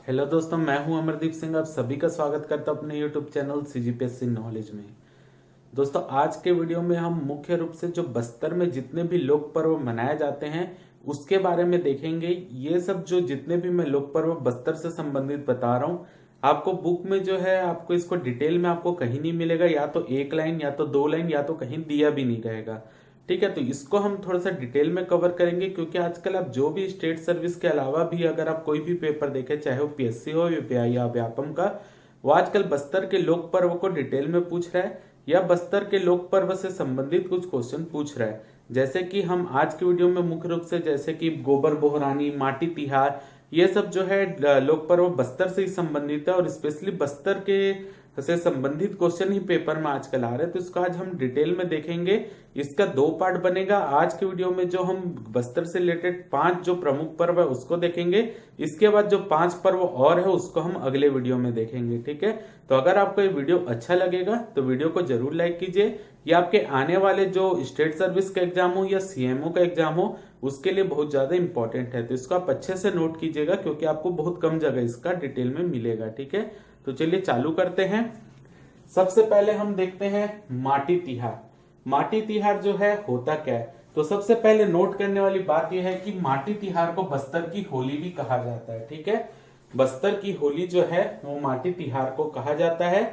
Hello दोस्तों, मैं हूं अमरदीप सिंह। आप सभी का स्वागत करता हूं अपने यूट्यूब चैनल सीजीपीएससी नॉलेज में। दोस्तों, आज के वीडियो में हम मुख्य रूप से जो बस्तर में जितने भी लोक पर्व मनाए जाते हैं उसके बारे में देखेंगे। ये सब जो जितने भी मैं लोक पर्व बस्तर से संबंधित बता रहा हूँ, आपको बुक में जो है आपको इसको डिटेल में आपको कहीं नहीं मिलेगा। या तो एक लाइन, या तो दो लाइन, या तो कहीं दिया भी नहीं रहेगा। ठीक है, तो इसको हम थोड़ा सा डिटेल में कवर करेंगे, क्योंकि आजकल आप जो भी स्टेट सर्विस के अलावा भी अगर आप कोई भी पेपर देखें, चाहे वो पीएससी हो या व्यापम का, वो आजकल बस्तर के लोक पर्व को डिटेल में पूछ रहा है या बस्तर के लोक पर्व से संबंधित कुछ क्वेश्चन पूछ रहा है। जैसे कि हम आज की वीडियो में मुख्य रूप से जैसे कि गोबर बोहरानी, माटी तिहार, ये सब जो है लोक पर्व बस्तर से ही संबंधित है और स्पेशली बस्तर के से संबंधित क्वेश्चन ही पेपर में आजकल आ रहे हैं। तो इसको आज हम डिटेल में देखेंगे। इसका दो पार्ट बनेगा। आज के वीडियो में जो हम बस्तर से रिलेटेड 5 जो प्रमुख पर्व है उसको देखेंगे। इसके बाद जो 5 पर्व और है उसको हम अगले वीडियो में देखेंगे। ठीक है, तो अगर आपको ये वीडियो अच्छा लगेगा तो वीडियो को जरूर लाइक कीजिए। ये आपके आने वाले जो स्टेट सर्विस का एग्जाम हो या सीएमओ का एग्जाम हो उसके लिए बहुत ज्यादा इंपॉर्टेंट है। तो इसको आप अच्छे से नोट कीजिएगा, क्योंकि आपको बहुत कम जगह इसका डिटेल में मिलेगा। ठीक है, तो चलिए चालू करते हैं। सबसे पहले हम देखते हैं माटी तिहार। माटी तिहार जो है होता क्या है, तो सबसे पहले नोट करने वाली बात यह है कि माटी तिहार को बस्तर की होली भी कहा जाता है। ठीक है, बस्तर की होली जो है वो माटी तिहार को कहा जाता है।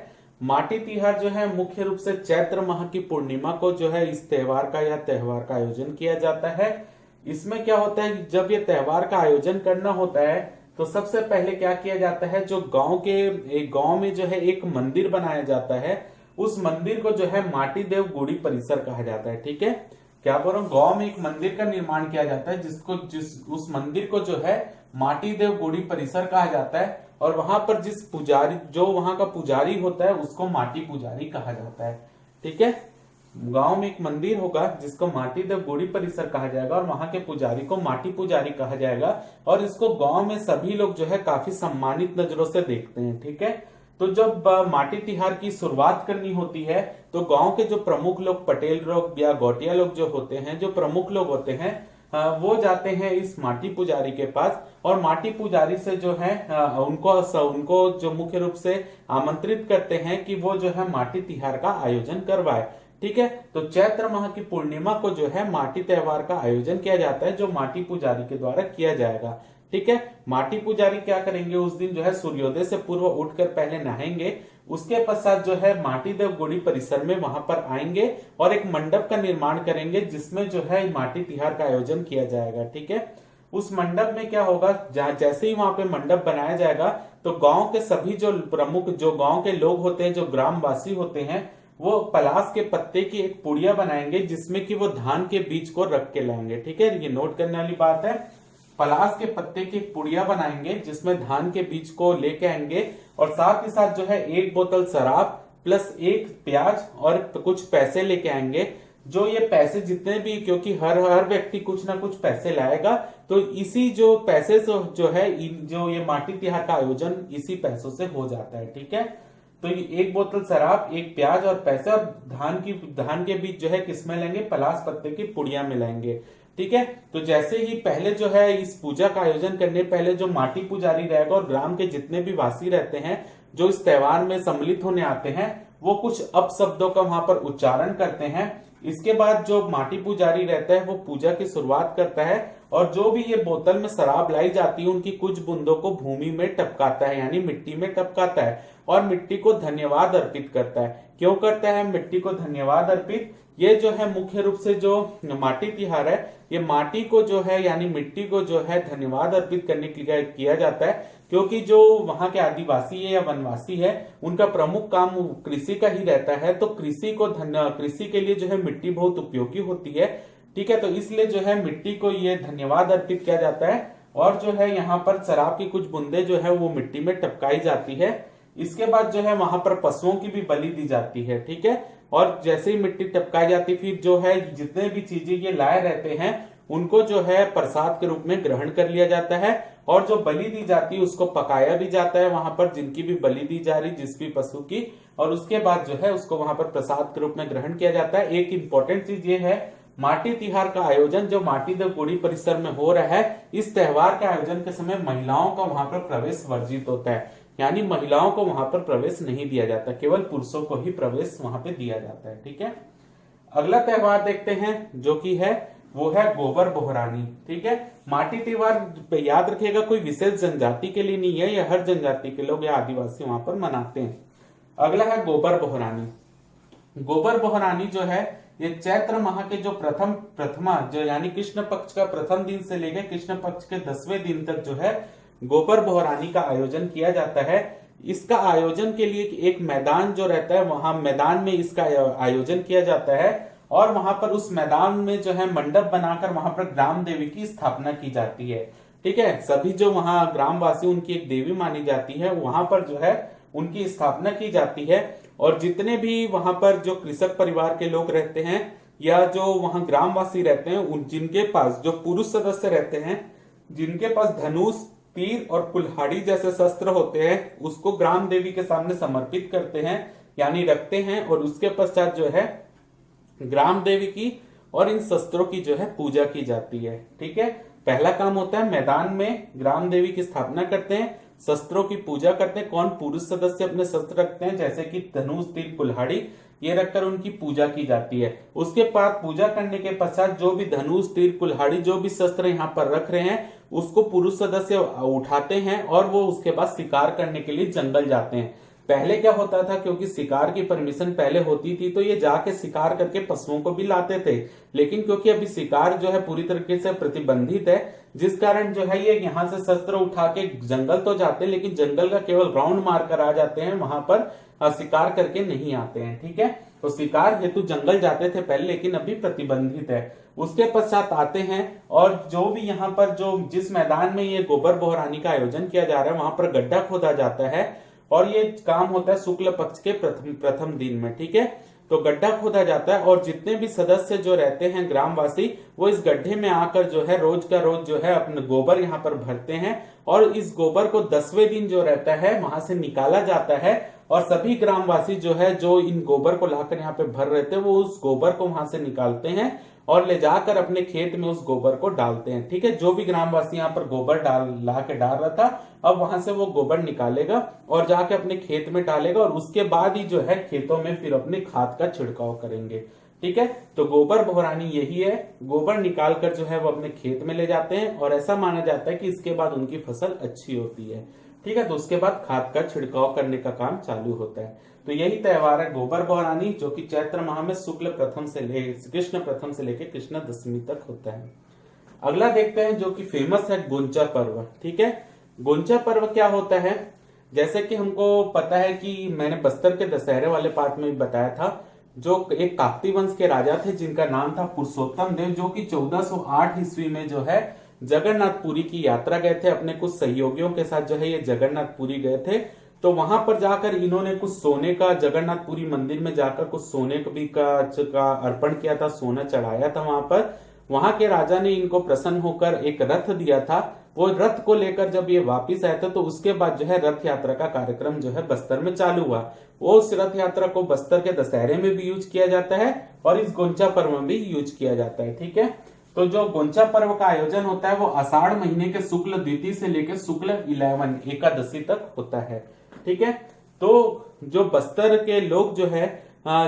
माटी तिहार जो है मुख्य रूप से चैत्र माह की पूर्णिमा को जो है इस त्योहार का आयोजन किया जाता है। इसमें क्या होता है, जब ये त्योहार का आयोजन करना होता है तो सबसे पहले क्या किया जाता है, जो एक गांव में जो है एक मंदिर बनाया जाता है, उस मंदिर को जो है माटी देव गुड़ी परिसर कहा जाता है। ठीक है, क्या बोल रहा हूं, गांव में एक मंदिर का निर्माण किया जाता है उस मंदिर को जो है माटी देव गुड़ी परिसर कहा जाता है। और वहां पर जो वहां का पुजारी होता है उसको माटी पुजारी कहा जाता है। ठीक है, गांव में एक मंदिर होगा जिसको माटी देव गुड़ी परिसर कहा जाएगा और वहां के पुजारी को माटी पुजारी कहा जाएगा। और इसको गांव में सभी लोग जो है काफी सम्मानित नजरों से देखते हैं। ठीक है, तो जब माटी तिहार की शुरुआत करनी होती है तो गांव के जो प्रमुख लोग, पटेल लोग या गौटिया लोग जो होते हैं, जो प्रमुख लोग होते हैं, वो जाते हैं इस माटी पुजारी के पास और माटी पुजारी से जो है उनको जो मुख्य रूप से आमंत्रित करते हैं कि वो जो है माटी तिहार का आयोजन करवाए। ठीक है, तो चैत्र माह की पूर्णिमा को जो है माटी त्योहार का आयोजन किया जाता है, जो माटी पुजारी के द्वारा किया जाएगा। ठीक है, माटी पुजारी क्या करेंगे, उस दिन जो है सूर्योदय से पूर्व उठकर पहले नहाएंगे। उसके पश्चात जो है माटी देव गुड़ी परिसर में वहां पर आएंगे और एक मंडप का निर्माण करेंगे जिसमें जो है माटी तिहार का आयोजन किया जाएगा। ठीक है, उस मंडप में क्या होगा, जैसे ही वहां पे मंडप बनाया जाएगा तो गांव के सभी जो प्रमुख जो गांव के लोग होते हैं, जो ग्रामवासी होते हैं, वो पलास के पत्ते की एक पुड़िया बनाएंगे जिसमें कि वो धान के बीज को रख के लाएंगे। ठीक है, ये नोट करने वाली बात है। पलास के पत्ते की एक पुड़िया बनाएंगे जिसमें धान के बीज को लेके आएंगे और साथ ही साथ जो है एक बोतल शराब प्लस एक प्याज और कुछ पैसे लेके आएंगे। जो ये पैसे जितने भी, क्योंकि हर व्यक्ति कुछ ना कुछ पैसे लाएगा, तो इसी जो पैसे से जो है जो ये माटी तिहार का आयोजन इसी पैसों से हो जाता है। ठीक है, तो ये एक बोतल शराब, एक प्याज और पैसे और धान के बीज जो है किसमें लेंगे, पलास पत्ते की पुड़िया में लाएंगे। ठीक है, तो जैसे ही पहले जो है इस पूजा का आयोजन करने पहले जो माटी पुजारी रहेगा और ग्राम के जितने भी वासी रहते हैं जो इस त्योहार में सम्मिलित होने आते हैं, वो कुछ अपशब्दों का वहां पर उच्चारण करते हैं। इसके बाद जो माटी पुजारी रहता है वो पूजा की शुरुआत करता है और जो भी ये बोतल में शराब लाई जाती है उनकी कुछ बूंदों को भूमि में टपकाता है, यानी मिट्टी में टपकाता है और मिट्टी को धन्यवाद अर्पित करता है। क्यों करता है मिट्टी को धन्यवाद अर्पित, ये जो है मुख्य रूप से जो माटी तिहार है, ये माटी को जो है यानी मिट्टी को जो है धन्यवाद अर्पित करने के लिए किया जाता है, क्योंकि जो वहां के आदिवासी है या वनवासी है उनका प्रमुख काम कृषि का ही रहता है। तो कृषि के लिए जो है मिट्टी बहुत उपयोगी होती है। ठीक है, तो इसलिए जो है मिट्टी को ये धन्यवाद अर्पित किया जाता है और जो है यहाँ पर शराब की कुछ बूंदे जो है वो मिट्टी में टपकाई जाती है। इसके बाद जो है वहां पर पशुओं की भी बलि दी जाती है। ठीक है, और जैसे ही मिट्टी टपकाई जाती फिर जो है जितने भी चीजें ये लाए रहते हैं उनको जो है प्रसाद के रूप में ग्रहण कर लिया जाता है और जो बलि दी जाती है उसको पकाया भी जाता है वहां पर, जिनकी भी बलि दी जा रही जिस भी पशु की, और उसके बाद जो है उसको वहां पर प्रसाद के रूप में ग्रहण किया जाता है। एक इंपॉर्टेंट चीज ये है, माटी तिहार का आयोजन जो माटी देव गुड़ी परिसर में हो रहा है, इस त्योहार के आयोजन के समय महिलाओं का वहां पर प्रवेश वर्जित होता है, यानी महिलाओं को वहां पर प्रवेश नहीं दिया जाता, केवल पुरुषों को ही प्रवेश वहां पे दिया जाता है। ठीक है, अगला त्योहार देखते हैं जो कि है वो है गोबर बोहरानी। ठीक है, माटी त्योहार याद रखिएगा कोई विशेष जनजाति के लिए नहीं है, यह हर जनजाति के लोग या आदिवासी वहां पर मनाते हैं। अगला है गोबर बोहरानी। गोबर बोहरानी जो है ये चैत्र माह के जो प्रथमा जो यानी कृष्ण पक्ष का प्रथम दिन से लेकर कृष्ण पक्ष के 10वें दिन तक जो है गोबर बोहरानी का आयोजन किया जाता है। इसका आयोजन के लिए एक मैदान जो रहता है, वहां मैदान में इसका आयोजन किया जाता है और वहां पर उस मैदान में जो है मंडप बनाकर वहां पर ग्राम देवी की स्थापना की जाती है। ठीक है, सभी जो वहां ग्रामवासी उनकी एक देवी मानी जाती है, वहां पर जो है उनकी स्थापना की जाती है और जितने भी वहां पर जो कृषक परिवार के लोग रहते हैं या जो वहां ग्रामवासी रहते हैं, उन जिनके पास जो पुरुष सदस्य रहते हैं, जिनके पास धनुष, तीर और कुल्हाड़ी जैसे शस्त्र होते हैं, उसको ग्राम देवी के सामने समर्पित करते हैं यानी रखते हैं और उसके पश्चात जो है ग्राम देवी की और इन शस्त्रों की जो है पूजा की जाती है। ठीक है, पहला काम होता है मैदान में ग्राम देवी की स्थापना करते हैं, शस्त्रों की पूजा करते हैं। कौन? पुरुष सदस्य अपने शस्त्र रखते हैं जैसे कि धनुष, तीर, कुल्हाड़ी, ये रखकर उनकी पूजा की जाती है। उसके बाद पूजा करने के पश्चात जो भी धनुष, तीर, कुल्हाड़ी जो भी शस्त्र यहाँ पर रख रहे हैं उसको पुरुष सदस्य उठाते हैं और वो उसके बाद शिकार करने के लिए जंगल जाते हैं। पहले क्या होता था, क्योंकि शिकार की परमिशन पहले होती थी तो ये जाके शिकार करके पशुओं को भी लाते थे, लेकिन क्योंकि अभी शिकार जो है पूरी तरीके से प्रतिबंधित है, जिस कारण जो है ये यहाँ से शस्त्र उठा के जंगल तो जाते हैं लेकिन जंगल का केवल राउंड मार कर आ जाते हैं, वहां पर शिकार करके नहीं आते हैं। ठीक है, तो शिकार हेतु जंगल जाते थे पहले लेकिन अभी प्रतिबंधित है। उसके पश्चात आते हैं और जो भी यहाँ पर जो जिस मैदान में ये गोबर बोहरानी का आयोजन किया जा रहा है वहां पर गड्ढा खोदा जाता है और ये काम होता है शुक्ल पक्ष के प्रथम दिन में। ठीक है, तो गड्ढा खोदा जाता है और जितने भी सदस्य जो रहते हैं ग्रामवासी वो इस गड्ढे में आकर जो है रोज का रोज जो है अपने गोबर यहाँ पर भरते हैं और इस गोबर को 10वें दिन जो रहता है वहां से निकाला जाता है और सभी ग्रामवासी जो है जो इन गोबर को लाकर यहाँ पे भर रहे थे वो उस गोबर को वहां से निकालते हैं और ले जाकर अपने खेत में उस गोबर को डालते हैं। ठीक है, जो भी ग्रामवासी यहाँ पर गोबर ला के डाल रहा था अब वहां से वो गोबर निकालेगा और जाके अपने खेत में डालेगा और उसके बाद ही जो है खेतों में फिर अपने खाद का छिड़काव करेंगे। ठीक है, तो गोबर बोहरानी यही है, गोबर निकाल कर जो है वो अपने खेत में ले जाते हैं और ऐसा माना जाता है कि इसके बाद उनकी फसल अच्छी होती है। ठीक है, तो उसके बाद खाद का छिड़काव करने का काम चालू होता है। तो यही त्योहार है गोबर बोहरानी जो कि चैत्र माह में शुक्ल प्रथम से कृष्ण प्रथम से लेकर कृष्ण दशमी तक होता है। अगला देखते हैं जो कि फेमस है गोंचा पर्व। ठीक है, गोंचा पर्व क्या होता है, जैसे कि हमको पता है कि मैंने बस्तर के दशहरे वाले पार्ट में भी बताया था, जो एक काकती वंश के राजा थे जिनका नाम था पुरुषोत्तम देव, जो कि 1408 ईस्वी में जो है जगन्नाथपुरी की यात्रा गए थे, अपने कुछ सहयोगियों के साथ जो है ये जगन्नाथपुरी गए थे। तो वहां पर जाकर इन्होंने कुछ सोने का जगन्नाथपुरी मंदिर में जाकर कुछ सोने का अर्पण किया था, सोना चढ़ाया था वहां पर। वहां के राजा ने इनको प्रसन्न होकर एक रथ दिया था, वो रथ को लेकर जब ये वापिस आए थे तो उसके बाद जो है रथ यात्रा का कार्यक्रम जो है बस्तर में चालू हुआ। वो उस रथ यात्रा को बस्तर के दशहरे में भी यूज किया जाता है और इस गोंचा पर्व में भी यूज किया जाता है। ठीक है, तो जो गोंचा पर्व का आयोजन होता है वो आषाढ़ महीने के शुक्ल द्वितीय से लेकर शुक्ल 11 एकादशी तक होता है। ठीक है, तो जो बस्तर के लोग जो है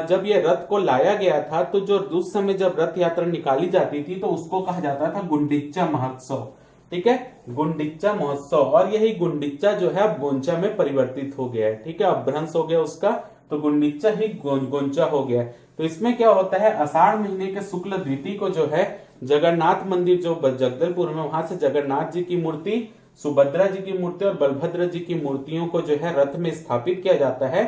जब ये रथ को लाया गया था तो जो उस समय जब रथ यात्रा निकाली जाती थी तो उसको कहा जाता था गुंडिच्चा महोत्सव। ठीक है, गुंडिच्चा महोत्सव, और यही गुंडिच्चा जो है अब गोंचा में परिवर्तित हो गया है। ठीक है, अपभ्रंश हो गया उसका, तो गुंडिच्चा ही गोंचा हो गया। तो इसमें क्या होता है, आषाढ़ महीने के शुक्ल द्वितीय को जो है जगन्नाथ मंदिर जो जगदलपुर में, वहां से जगन्नाथ जी की मूर्ति, सुभद्रा जी की मूर्ति और बलभद्र जी की मूर्तियों को जो है रथ में स्थापित किया जाता है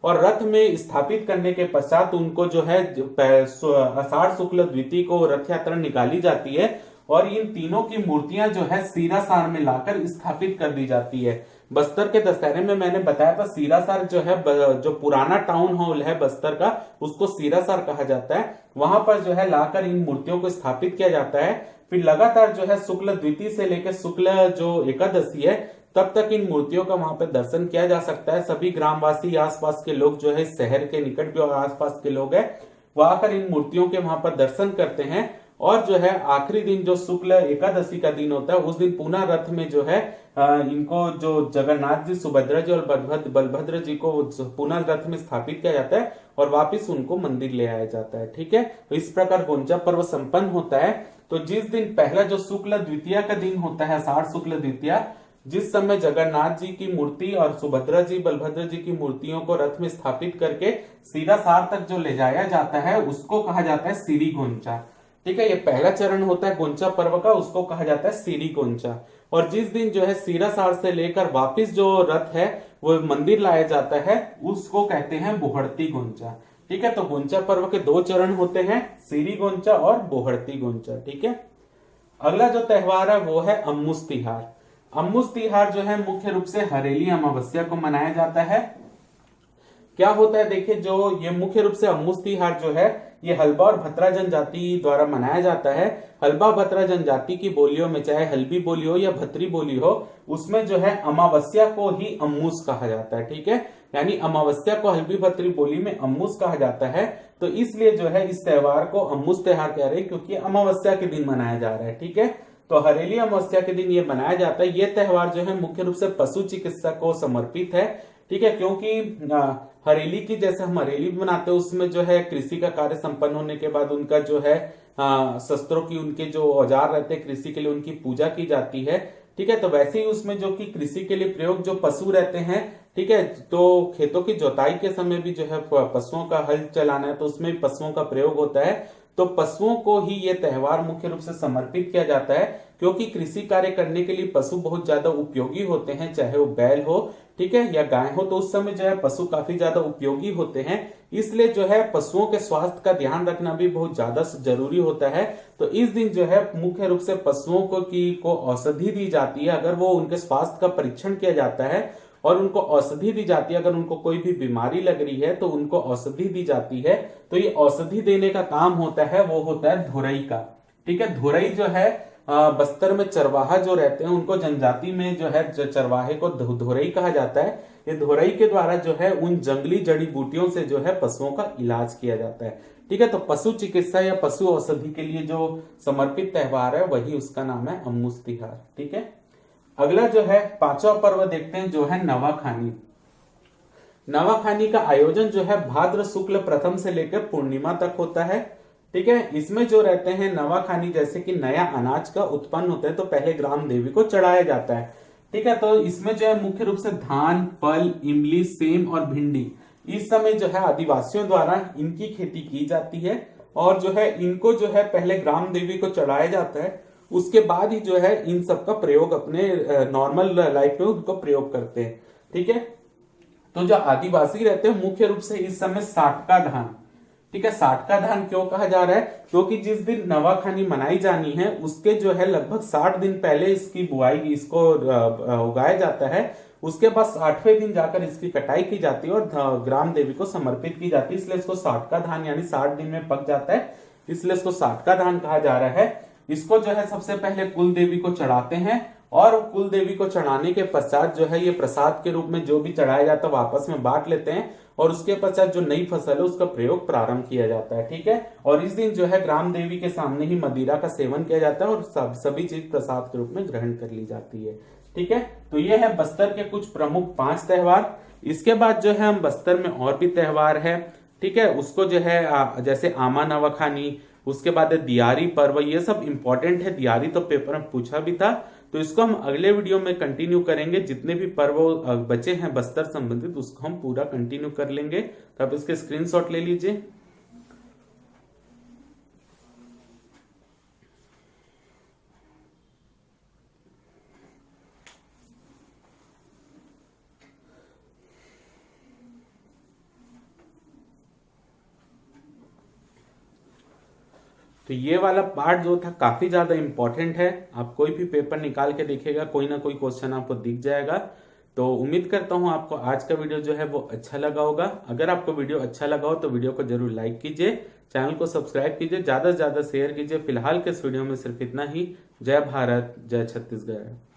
और रथ में स्थापित करने के पश्चात उनको जो है आषाढ़ शुक्ल द्वितीय को रथ यात्रा निकाली जाती है और इन तीनों की मूर्तियां जो है सीरासार में लाकर स्थापित कर दी जाती है। बस्तर के दशहरे में मैंने बताया था सीरासार जो है जो पुराना टाउन हॉल है बस्तर का, उसको सीरासार कहा जाता है। वहां पर जो है लाकर इन मूर्तियों को स्थापित किया जाता है। फिर लगातार जो है शुक्ल द्वितीय से लेकर शुक्ल जो एकादशी है तब तक इन मूर्तियों का वहां पे दर्शन किया जा सकता है। सभी ग्रामवासी, आसपास के लोग जो है शहर के निकट भी और आसपास के लोग हैं वो आकर इन मूर्तियों के वहां पर दर्शन करते हैं। और जो है आखिरी दिन जो शुक्ल एकादशी का दिन होता है, उस दिन पुनः रथ में जो है इनको जो जगन्नाथ जी, सुभद्रा जी और बलभद्र जी को पुनः रथ में स्थापित किया जाता है और वापिस उनको मंदिर ले आया जाता है। ठीक है, तो इस प्रकार गोंचा पर्व संपन्न होता है। तो जिस दिन पहला जो शुक्ल द्वितीया का दिन होता है, आषाढ़ शुक्ल द्वितीया, जिस समय जगन्नाथ जी की मूर्ति और सुभद्रा जी, बलभद्र जी की मूर्तियों को रथ में स्थापित करके सीरासार तक जो ले जाया जाता है, उसको कहा जाता है सीरी गोंचा। ठीक है, ये पहला चरण होता है गोंचा पर्व का, उसको कहा जाता है सीरी गोंचा। और जिस दिन जो है सीरासार से लेकर वापिस जो रथ है वो मंदिर लाया जाता है, उसको कहते हैं बोहड़ती गोंचा। ठीक है, तो गोंचा पर्व के 2 चरण होते हैं, सीरी गोंचा और बोहड़ती गोंचा। ठीक है, अगला जो त्योहार है वो है अम्मुस तिहार। अम्मुस तिहार जो है मुख्य रूप से हरेली अमावस्या को मनाया जाता है। क्या होता है देखिए, जो ये मुख्य रूप से अम्मुस तिहार जो है ये हल्बा और भतरा जनजाति द्वारा मनाया जाता है। हल्बा भतरा जनजाति की बोलियों में, चाहे हल्बी बोली हो या भतरी बोली हो, उसमें जो है अमावस्या को ही अम्मुस कहा जाता है। ठीक है, यानी अमावस्या को हल्बी भतरी बोली में अम्मुस कहा जाता है। तो इसलिए जो है इस त्योहार को अम्मुस त्योहार कह रहे हैं, क्योंकि अमावस्या के दिन मनाया जा रहा है। ठीक है, तो हरेली अमावस्या के दिन ये मनाया जाता है। ये त्योहार जो है मुख्य रूप से पशु चिकित्सा को समर्पित है। ठीक है, क्योंकि हरेली की जैसे हम हरेली बनाते हैं, उसमें जो है कृषि का कार्य संपन्न होने के बाद उनका जो है शस्त्रों की, उनके जो औजार रहते हैं कृषि के लिए, उनकी पूजा की जाती है। ठीक है, तो वैसे ही उसमें जो कि कृषि के लिए प्रयोग जो पशु रहते हैं, ठीक है, तो खेतों की जोताई के समय भी जो है पशुओं का हल चलाना है, तो उसमें भी पशुओं का प्रयोग होता है। तो पशुओं को ही ये त्योहार मुख्य रूप से समर्पित किया जाता है, क्योंकि कृषि कार्य करने के लिए पशु बहुत ज्यादा उपयोगी होते हैं, चाहे वो बैल हो, ठीक है, या गाय हो, तो उस समय जो है पशु काफी ज्यादा उपयोगी होते हैं। इसलिए जो है पशुओं के स्वास्थ्य का ध्यान रखना भी बहुत ज्यादा जरूरी होता है। तो इस दिन जो है मुख्य रूप से पशुओं को औषधि दी जाती है। अगर वो उनके स्वास्थ्य का परीक्षण किया जाता है और उनको औषधि दी जाती है, अगर उनको कोई भी बीमारी लग रही है तो उनको औषधि दी जाती है। तो ये औषधि देने का काम होता है, वो होता है धुरई का। ठीक है, धुरई जो है बस्तर में चरवाहा जो रहते हैं, उनको जनजाति में जो है चरवाहे को धुरई कहा जाता है। ये धुरई के द्वारा जो है उन जंगली जड़ी बूटियों से जो है पशुओं का इलाज किया जाता है। ठीक है, तो पशु चिकित्सा या पशु औषधि के लिए जो समर्पित त्योहार है वही उसका नाम है अम्मुस तिहार। ठीक है, अगला जो है 5वां पर्व देखते हैं, जो है नवाखानी। नवाखानी का आयोजन जो है भाद्र शुक्ल प्रथम से लेकर पूर्णिमा तक होता है। ठीक है, इसमें जो रहते हैं नवाखानी, जैसे कि नया अनाज का उत्पन्न होता है तो पहले ग्राम देवी को चढ़ाया जाता है। ठीक है, तो इसमें जो है मुख्य रूप से धान, फल, इमली, सेम और भिंडी, इस समय जो है आदिवासियों द्वारा इनकी खेती की जाती है। और जो है इनको जो है पहले ग्राम देवी को चढ़ाया जाता है, उसके बाद ही जो है इन सब का प्रयोग अपने नॉर्मल लाइफ में उनको प्रयोग करते हैं। ठीक है, तो जो आदिवासी रहते हैं मुख्य रूप से इस समय साटका धान, ठीक है, साटका धान क्यों कहा जा रहा है, क्योंकि जिस दिन नवाखानी मनाई जानी है उसके जो है लगभग 60 दिन पहले इसकी बुआई, इसको उगाया जाता है। उसके बाद 60वें दिन जाकर इसकी कटाई की जाती है और ग्राम देवी को समर्पित की जाती है, इसलिए इसको साटका धान, यानी 60 दिन में पक जाता है, इसलिए इसको साटका धान कहा जा रहा है। इसको जो है सबसे पहले कुल देवी को चढ़ाते हैं और कुल देवी को चढ़ाने के पश्चात जो है ये प्रसाद के रूप में जो भी चढ़ाया जाता है आपस में बांट लेते हैं और उसके पश्चात जो नई फसल है उसका प्रयोग प्रारंभ किया जाता है। ठीक है, और इस दिन जो है ग्राम देवी के सामने ही मदिरा का सेवन किया जाता है और सभी चीज प्रसाद के रूप में ग्रहण कर ली जाती है। ठीक है, तो ये है बस्तर के कुछ प्रमुख 5 त्योहार। इसके बाद जो है हम बस्तर में और भी त्योहार है, ठीक है, उसको जो है जैसे आमा नवाखानी, उसके बाद दियारी पर्व, ये सब इंपॉर्टेंट है। दियारी तो पेपर में पूछा भी था, तो इसको हम अगले वीडियो में कंटिन्यू करेंगे। जितने भी पर्व बचे हैं बस्तर संबंधित उसको हम पूरा कंटिन्यू कर लेंगे, तो आप इसके स्क्रीनशॉट ले लीजिए। तो ये वाला पार्ट जो था काफी ज्यादा इंपॉर्टेंट है। आप कोई भी पेपर निकाल के देखिएगा, कोई ना कोई क्वेश्चन आपको दिख जाएगा। तो उम्मीद करता हूं आपको आज का वीडियो जो है वो अच्छा लगा होगा। अगर आपको वीडियो अच्छा लगा हो तो वीडियो को जरूर लाइक कीजिए, चैनल को सब्सक्राइब कीजिए, ज्यादा से ज्यादा शेयर कीजिए। फिलहाल के इस वीडियो में सिर्फ इतना ही। जय भारत, जय छत्तीसगढ़।